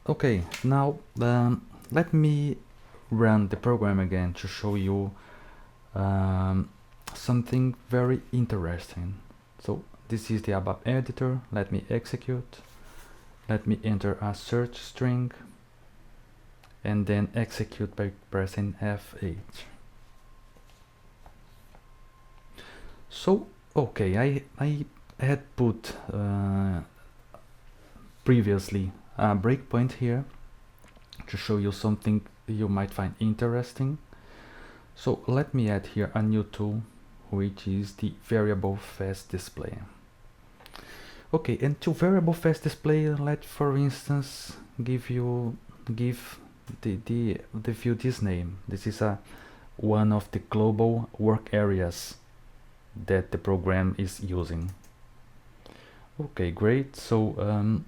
Okay, now let me run the program again to show you something very interesting. So this is the ABAP editor. Let me execute. Let me enter a search string and then execute by pressing F8. So okay, I had put previously a breakpoint here to show you something you might find interesting. So let me add here a new tool, which is the variable fast display. Okay, and to variable fast display, let for instance give the view this name. This is one of the global work areas that the program is using. Okay, great. So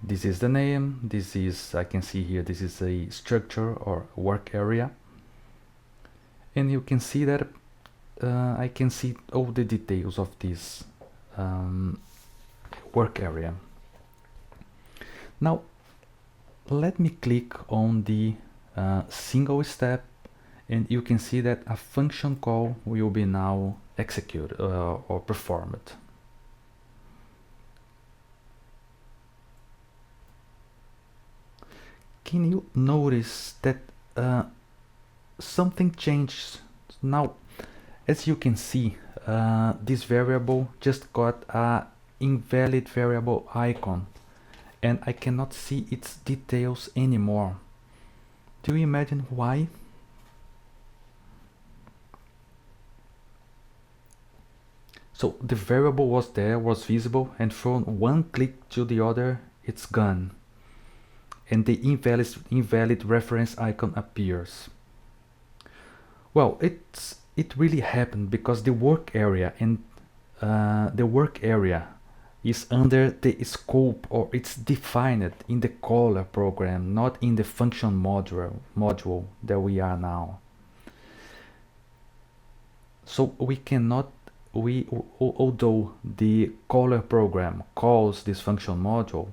this is the name. This is, I can see here, this is a structure or work area. And you can see that I can see all the details of this work area. Now, let me click on the single step, and you can see that a function call will be now executed or performed. Can you notice that something changed now? As you can see, this variable just got a invalid variable icon, and I cannot see its details anymore. Do you imagine why? So the variable was there, was visible, and from one click to the other, it's gone. And the invalid reference icon appears. Well, it really happened because the work area and the work area is under the scope, or it's defined in the caller program, not in the function module that we are now. So we cannot, although the caller program calls this function module,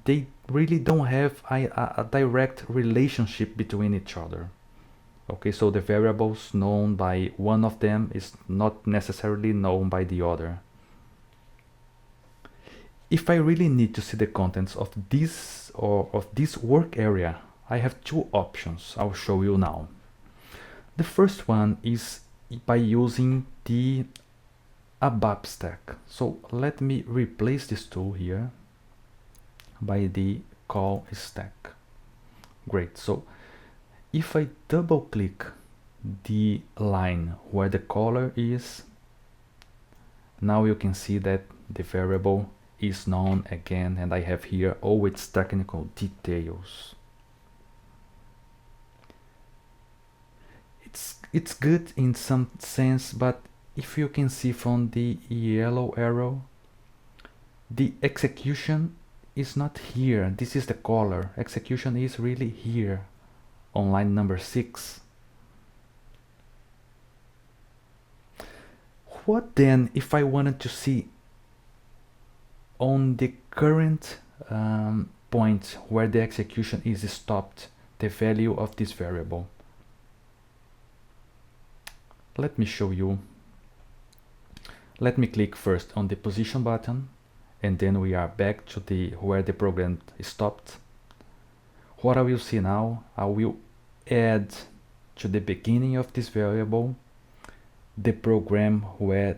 they really don't have a direct relationship between each other. Okay, so the variables known by one of them is not necessarily known by the other. If I really need to see the contents of this or of this work area, I have two options I'll show you now. The first one is by using the ABAP stack. So let me replace this tool here by the call stack. Great. So if I double click the line where the caller is, now you can see that the variable is known again, and I have here all its technical details. It's good in some sense, but if you can see from the yellow arrow, the execution is not here. This is the caller. Execution is really here on line number 6. What then if I wanted to see on the current point where the execution is stopped, the value of this variable? Let me show you. Let me click first on the position button, and then we are back to the where the program stopped. What I will see now, I will add to the beginning of this variable the program where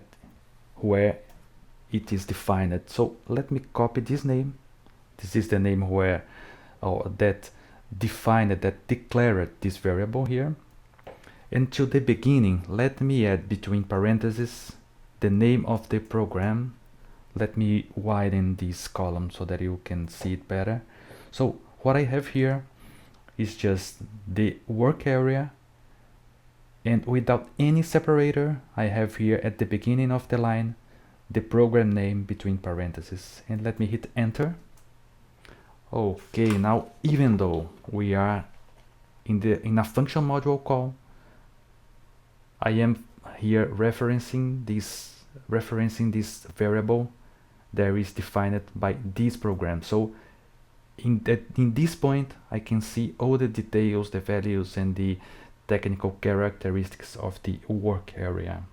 it is defined. So let me copy this name. This is the name where that defined, that declared this variable here. And to the beginning, let me add between parentheses the name of the program. Let me widen this column so that you can see it better. So what I have here is just the work area, and without any separator, I have here at the beginning of the line the program name between parentheses, and let me hit enter. Okay, now even though we are in a function module call, I am here referencing this variable that is defined by this program. So in this point I can see all the details, the values and the technical characteristics of the work area.